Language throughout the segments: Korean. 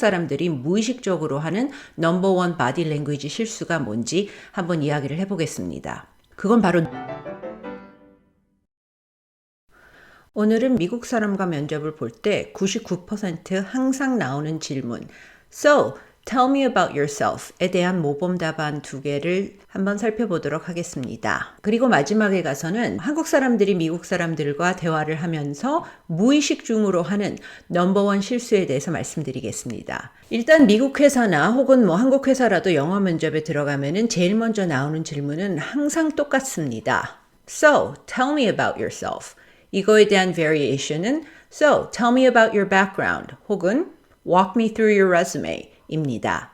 사람들이 무의식적으로 하는 넘버원 바디 랭귀지 실수가 뭔지 한번 이야기를 해보겠습니다. 그건 바로 오늘은 미국 사람과 면접을 볼 때 99% 항상 나오는 질문 So, tell me about yourself에 대한 모범 답안 2개를 한번 살펴보도록 하겠습니다. 그리고 마지막에 가서는 한국 사람들이 미국 사람들과 대화를 하면서 무의식 중으로 하는 넘버원 실수에 대해서 말씀드리겠습니다. 일단 미국 회사나 혹은 한국 회사라도 영어 면접에 들어가면은 제일 먼저 나오는 질문은 항상 똑같습니다. So, tell me about yourself. 이거에 대한 variation은 So, tell me about your background 혹은 Walk me through your resume 입니다.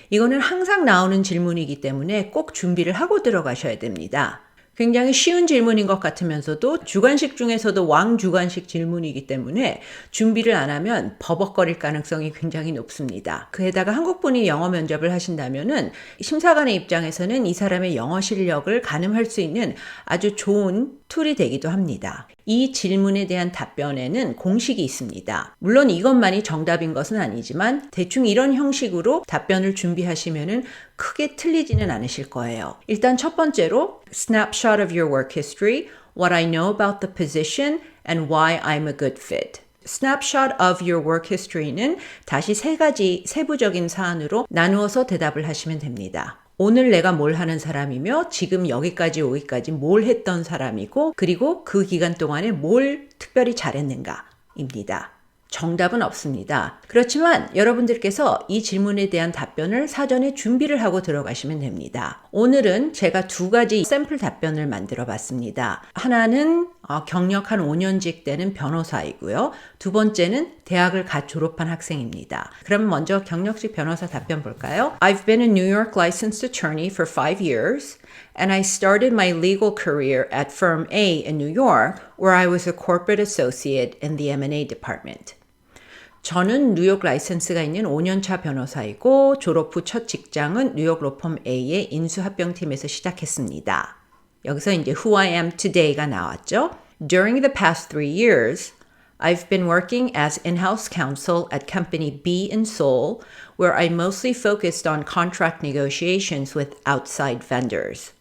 이거는 항상 나오는 질문이기 때문에 꼭 준비를 하고 들어가셔야 됩니다. 굉장히 쉬운 질문인 것 같으면서도 주관식 중에서도 왕주관식 질문이기 때문에 준비를 안 하면 버벅거릴 가능성이 굉장히 높습니다. 그에다가 한국분이 영어 면접을 하신다면은 심사관의 입장에서는 이 사람의 영어 실력을 가늠할 수 있는 아주 좋은 툴이 되기도 합니다. 이 질문에 대한 답변에는 공식이 있습니다. 물론 이것만이 정답인 것은 아니지만 대충 이런 형식으로 답변을 준비하시면은 크게 틀리지는 않으실 거예요. 일단 첫 번째로 snapshot of your work history, what I know about the position, and why I'm a good fit. snapshot of your work history는 다시 3가지 세부적인 사안으로 나누어서 대답을 하시면 됩니다. 오늘 내가 뭘 하는 사람이며 지금 여기까지 오기까지 뭘 했던 사람이고 그리고 그 기간 동안에 뭘 특별히 잘했는가입니다. 정답은 없습니다. 그렇지만 여러분들께서 이 질문에 대한 답변을 사전에 준비를 하고 들어가시면 됩니다. 오늘은 제가 2가지 샘플 답변을 만들어 봤습니다. 하나는 경력 한 5년직 되는 변호사이고요. 2번째는 대학을 갓 졸업한 학생입니다. 그럼 먼저 경력직 변호사 답변 볼까요? I've been a New York licensed attorney for 5 years. And I started my legal career at Firm A in New York, where I was a corporate associate in the M&A department. 저는 뉴욕 라이선스가 있는 5년차 변호사이고 졸업 후 첫 직장은 뉴욕 로펌 A의 인수합병팀에서 시작했습니다. 여기서 이제 Who I am today가 나왔죠. During the past 3 years, I've been working as in-house counsel at company B in Seoul, where I mostly focused on contract negotiations with outside vendors.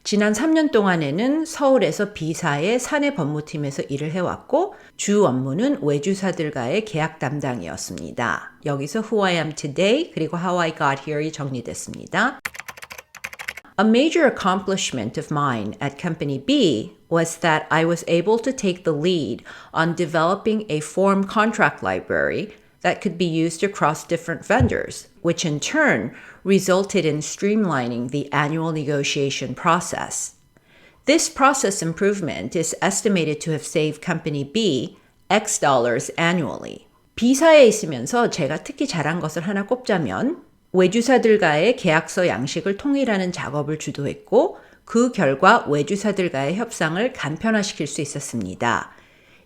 지난 3년 동안에는 서울에서 B사의 사내 법무팀에서 일을 해왔고 주 업무는 외주사들과의 계약 담당이었습니다. 여기서 Who I am today 그리고 How I got here이 정리됐습니다. A major accomplishment of mine at Company B was that I was able to take the lead on developing a form contract library that could be used across different vendors, which in turn resulted in streamlining the annual negotiation process. This process improvement is estimated to have saved Company B X dollars annually. B사에 있으면서 제가 특히 잘한 것을 하나 꼽자면 외주사들과의 계약서 양식을 통일하는 작업을 주도했고 그 결과 외주사들과의 협상을 간편화시킬 수 있었습니다.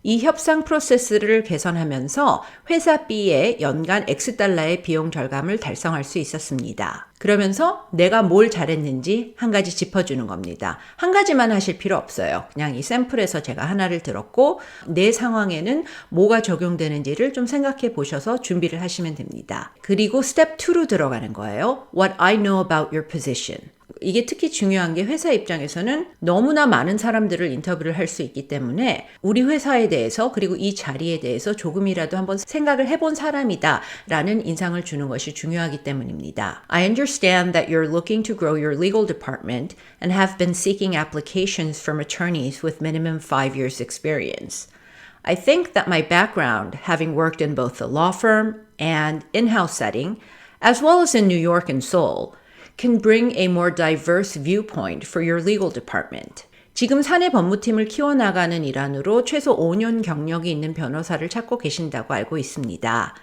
이 협상 프로세스를 개선하면서 회사 B의 연간 X달러의 비용 절감을 달성할 수 있었습니다. 그러면서 내가 뭘 잘했는지 한 가지 짚어주는 겁니다. 한 가지만 하실 필요 없어요. 그냥 이 샘플에서 제가 하나를 들었고 내 상황에는 뭐가 적용되는지를 좀 생각해 보셔서 준비를 하시면 됩니다. 그리고 스텝 2로 들어가는 거예요. What I know about your position. 이게 특히 중요한 게 회사 입장에서는 너무나 많은 사람들을 인터뷰를 할 수 있기 때문에 우리 회사에 대해서 그리고 이 자리에 대해서 조금이라도 한번 생각을 해본 사람이다 라는 인상을 주는 것이 중요하기 때문입니다. I understand that you're looking to grow your legal department and have been seeking applications from attorneys with minimum 5 years experience. I think that my background, having worked in both the law firm and in-house setting, as well as in New York and Seoul, can bring a more diverse viewpoint for your legal department. 지금 사내 법무팀을 키워나가는 일환으로 최소 5년 경력이 있는 변호사를 찾고 계신다고 알고 있습니다.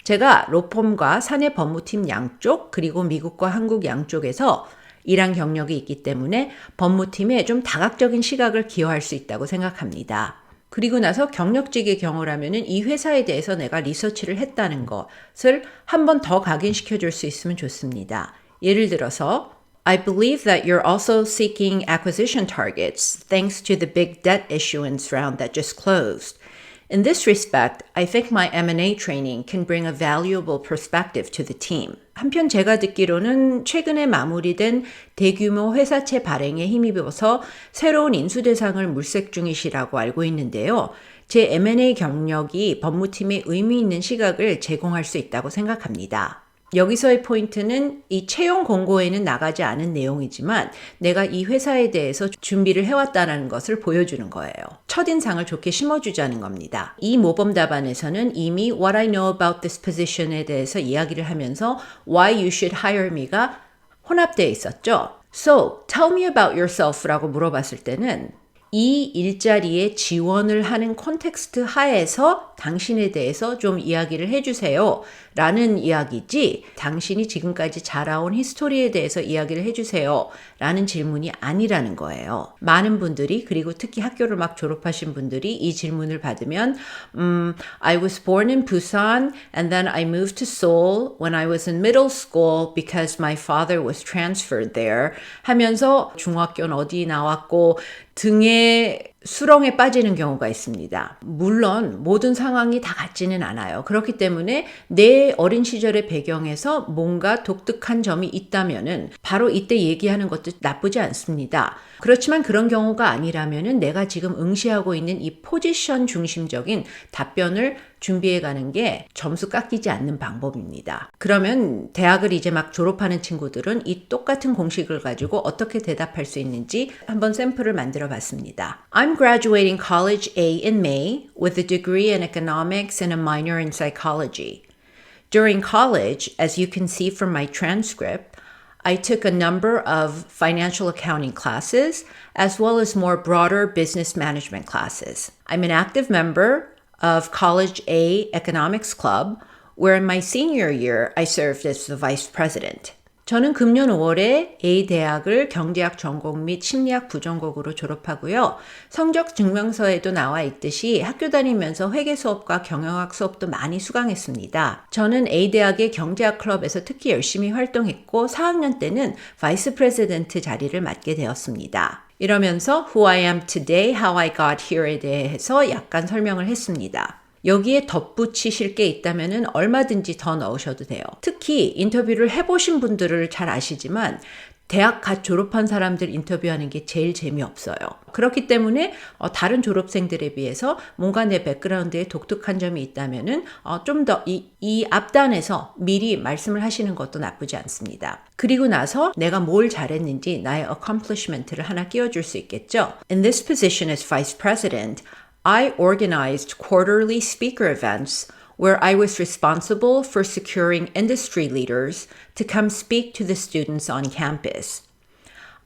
제가 로펌과 사내 법무팀 양쪽 그리고 미국과 한국 양쪽에서 일한 경력이 있기 때문에 법무팀에 좀 다각적인 시각을 기여할 수 있다고 생각합니다. 그리고 나서 경력직의 경우라면은 이 회사에 대해서 내가 리서치를 했다는 것을 한 번 더 각인시켜 줄 수 있으면 좋습니다. 예를 들어서 I believe that you're also seeking acquisition targets thanks to the big debt issuance round that just closed. In this respect, I think my M&A training can bring a valuable perspective to the team. 한편 제가 듣기로는 최근에 마무리된 대규모 회사채 발행에 힘입어서 새로운 인수 대상을 물색 중이시라고 알고 있는데요. 제 M&A 경력이 법무팀에 의미 있는 시각을 제공할 수 있다고 생각합니다. 여기서의 포인트는 이 채용 공고에는 나가지 않은 내용이지만 내가 이 회사에 대해서 준비를 해왔다는 것을 보여주는 거예요. 첫인상을 좋게 심어주자는 겁니다. 이 모범 답안에서는 이미 What I know about this position에 대해서 이야기를 하면서 Why you should hire me가 혼합되어 있었죠. So, tell me about yourself라고 물어봤을 때는 이 일자리에 지원을 하는 콘텍스트 하에서 당신에 대해서 좀 이야기를 해주세요 라는 이야기지 당신이 지금까지 자라온 히스토리에 대해서 이야기를 해주세요 라는 질문이 아니라는 거예요. 많은 분들이 그리고 특히 학교를 막 졸업하신 분들이 이 질문을 받으면 I was born in Busan and then I moved to Seoul when I was in middle school because my father was transferred there 하면서 중학교는 어디 나왔고 등의 수렁에 빠지는 경우가 있습니다. 물론 모든 상황이 다 같지는 않아요. 그렇기 때문에 내 어린 시절의 배경에서 뭔가 독특한 점이 있다면은 바로 이때 얘기하는 것도 나쁘지 않습니다. 그렇지만 그런 경우가 아니라면은 내가 지금 응시하고 있는 이 포지션 중심적인 답변을 준비해 가는 게 점수 깎이지 않는 방법입니다. 그러면 대학을 이제 막 졸업하는 친구들은 이 똑같은 공식을 가지고 어떻게 대답할 수 있는지 한번 샘플을 만들어 봤습니다. I'm graduating college A in May with a degree in economics and a minor in psychology. During college, as you can see from my transcript, I took a number of financial accounting classes as well as more broader business management classes. I'm an active member of College A Economics Club, where in my senior year I served as the vice president. 저는 금년 5월에 A 대학을 경제학 전공 및 심리학 부전공으로 졸업하고요. 성적 증명서에도 나와 있듯이 학교 다니면서 회계 수업과 경영학 수업도 많이 수강했습니다. 저는 A 대학의 경제학 클럽에서 특히 열심히 활동했고 4학년 때는 바이스 프레지던트 자리를 맡게 되었습니다. 이러면서 Who I am today, how I got here에 대해서 약간 설명을 했습니다. 여기에 덧붙이실 게 있다면 얼마든지 더 넣으셔도 돼요. 특히 인터뷰를 해보신 분들을 잘 아시지만 대학 갓 졸업한 사람들 인터뷰하는 게 제일 재미없어요. 그렇기 때문에 다른 졸업생들에 비해서 뭔가 내 백그라운드에 독특한 점이 있다면 좀 더 이 앞단에서 미리 말씀을 하시는 것도 나쁘지 않습니다. 그리고 나서 내가 뭘 잘했는지 나의 accomplishment를 하나 끼워줄 수 있겠죠. In this position as vice president, I organized quarterly speaker events where I was responsible for securing industry leaders to come speak to the students on campus.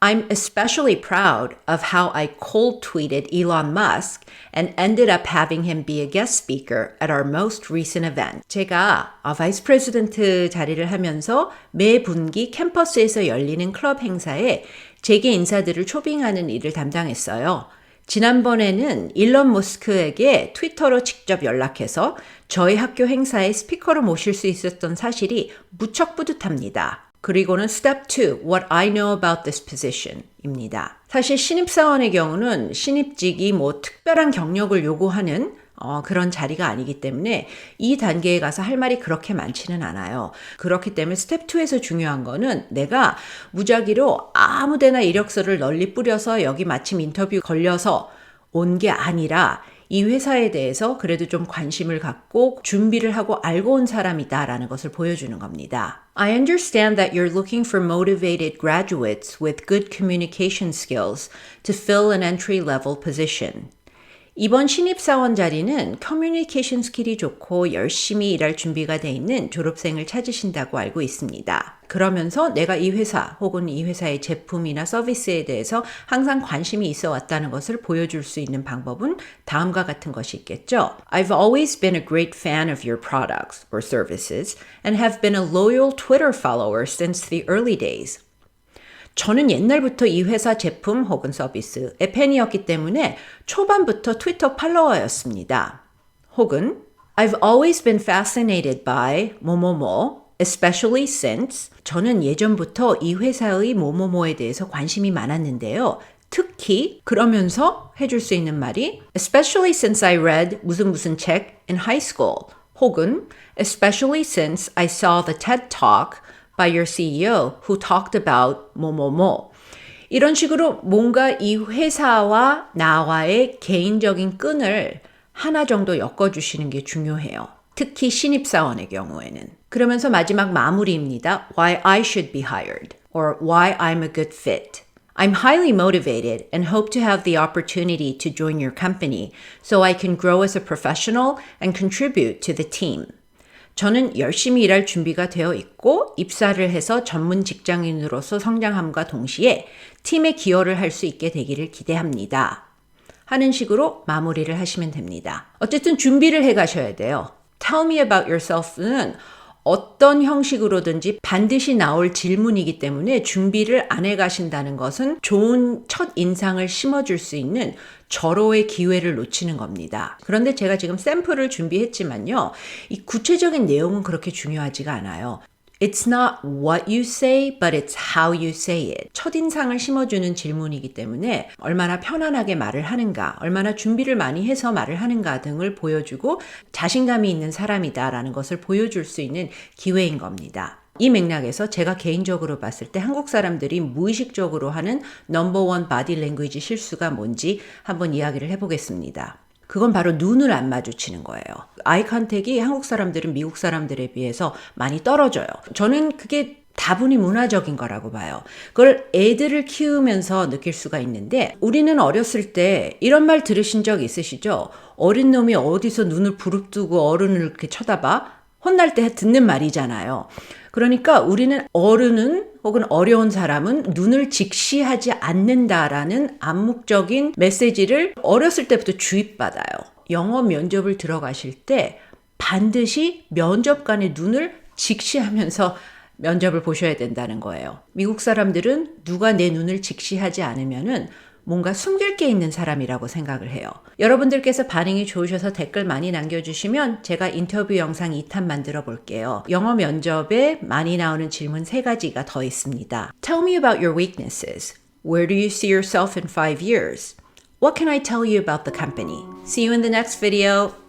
I'm especially proud of how I cold tweeted Elon Musk and ended up having him be a guest speaker at our most recent event. 제가 바이스 프레지던트 자리를 하면서 매 분기 캠퍼스에서 열리는 클럽 행사에 재계 인사들을 초빙하는 일을 담당했어요. 지난번에는 일론 머스크에게 트위터로 직접 연락해서 저희 학교 행사에 스피커로 모실 수 있었던 사실이 무척 뿌듯합니다. 그리고는 Step 2, What I know about this position 입니다. 사실 신입사원의 경우는 신입직이 특별한 경력을 요구하는 그런 자리가 아니기 때문에 이 단계에 가서 할 말이 그렇게 많지는 않아요. 그렇기 때문에 스텝 2에서 중요한 거는 내가 무작위로 아무데나 이력서를 널리 뿌려서 여기 마침 인터뷰 걸려서 온 게 아니라 이 회사에 대해서 그래도 좀 관심을 갖고 준비를 하고 알고 온 사람이다라는 것을 보여주는 겁니다. I understand that you're looking for motivated graduates with good communication skills to fill an entry-level position. 이번 신입사원 자리는 커뮤니케이션 스킬이 좋고 열심히 일할 준비가 돼 있는 졸업생을 찾으신다고 알고 있습니다. 그러면서 내가 이 회사 혹은 이 회사의 제품이나 서비스에 대해서 항상 관심이 있어 왔다는 것을 보여줄 수 있는 방법은 다음과 같은 것이 있겠죠. I've always been a great fan of your products or services and have been a loyal Twitter follower since the early days. 저는 옛날부터 이 회사 제품 혹은 서비스의 팬이었기 때문에 초반부터 트위터 팔로워였습니다. 혹은 I've always been fascinated by 뭐뭐뭐, especially since 저는 예전부터 이 회사의 뭐뭐뭐에 대해서 관심이 많았는데요. 특히 그러면서 해줄 수 있는 말이 especially since I read 무슨 책 in high school 혹은 especially since I saw the TED Talk by your CEO who talked about 뭐뭐뭐 이런 식으로 뭔가 이 회사와 나와의 개인적인 끈을 하나 정도 엮어주시는 게 중요해요. 특히 신입사원의 경우에는. 그러면서 마지막 마무리입니다. Why I should be hired or why I'm a good fit. I'm highly motivated and hope to have the opportunity to join your company so I can grow as a professional and contribute to the team. 저는 열심히 일할 준비가 되어 있고 입사를 해서 전문 직장인으로서 성장함과 동시에 팀에 기여를 할 수 있게 되기를 기대합니다. 하는 식으로 마무리를 하시면 됩니다. 어쨌든 준비를 해 가셔야 돼요. Tell me about yourself는 어떤 형식으로든지 반드시 나올 질문이기 때문에 준비를 안 해 가신다는 것은 좋은 첫 인상을 심어줄 수 있는 절호의 기회를 놓치는 겁니다. 그런데 제가 지금 샘플을 준비했지만요. 이 구체적인 내용은 그렇게 중요하지가 않아요. It's not what you say, but it's how you say it. 첫인상을 심어주는 질문이기 때문에 얼마나 편안하게 말을 하는가, 얼마나 준비를 많이 해서 말을 하는가 등을 보여주고 자신감이 있는 사람이다라는 것을 보여줄 수 있는 기회인 겁니다. 이 맥락에서 제가 개인적으로 봤을 때 한국 사람들이 무의식적으로 하는 넘버원 바디 랭귀지 실수가 뭔지 한번 이야기를 해보겠습니다. 그건 바로 눈을 안 마주치는 거예요. 아이 컨택이 한국 사람들은 미국 사람들에 비해서 많이 떨어져요. 저는 그게 다분히 문화적인 거라고 봐요. 그걸 애들을 키우면서 느낄 수가 있는데 우리는 어렸을 때 이런 말 들으신 적 있으시죠? 어린 놈이 어디서 눈을 부릅뜨고 어른을 이렇게 쳐다봐? 혼날 때 듣는 말이잖아요. 그러니까 우리는 어른은 혹은 어려운 사람은 눈을 직시하지 않는다라는 암묵적인 메시지를 어렸을 때부터 주입받아요. 영어 면접을 들어가실 때 반드시 면접관의 눈을 직시하면서 면접을 보셔야 된다는 거예요. 미국 사람들은 누가 내 눈을 직시하지 않으면은 뭔가 숨길 게 있는 사람이라고 생각을 해요. 여러분들께서 반응이 좋으셔서 댓글 많이 남겨주시면 제가 인터뷰 영상 2탄 만들어 볼게요. 영어 면접에 많이 나오는 질문 3가지가 더 있습니다. Tell me about your weaknesses. Where do you see yourself in 5 years? What can I tell you about the company? See you in the next video.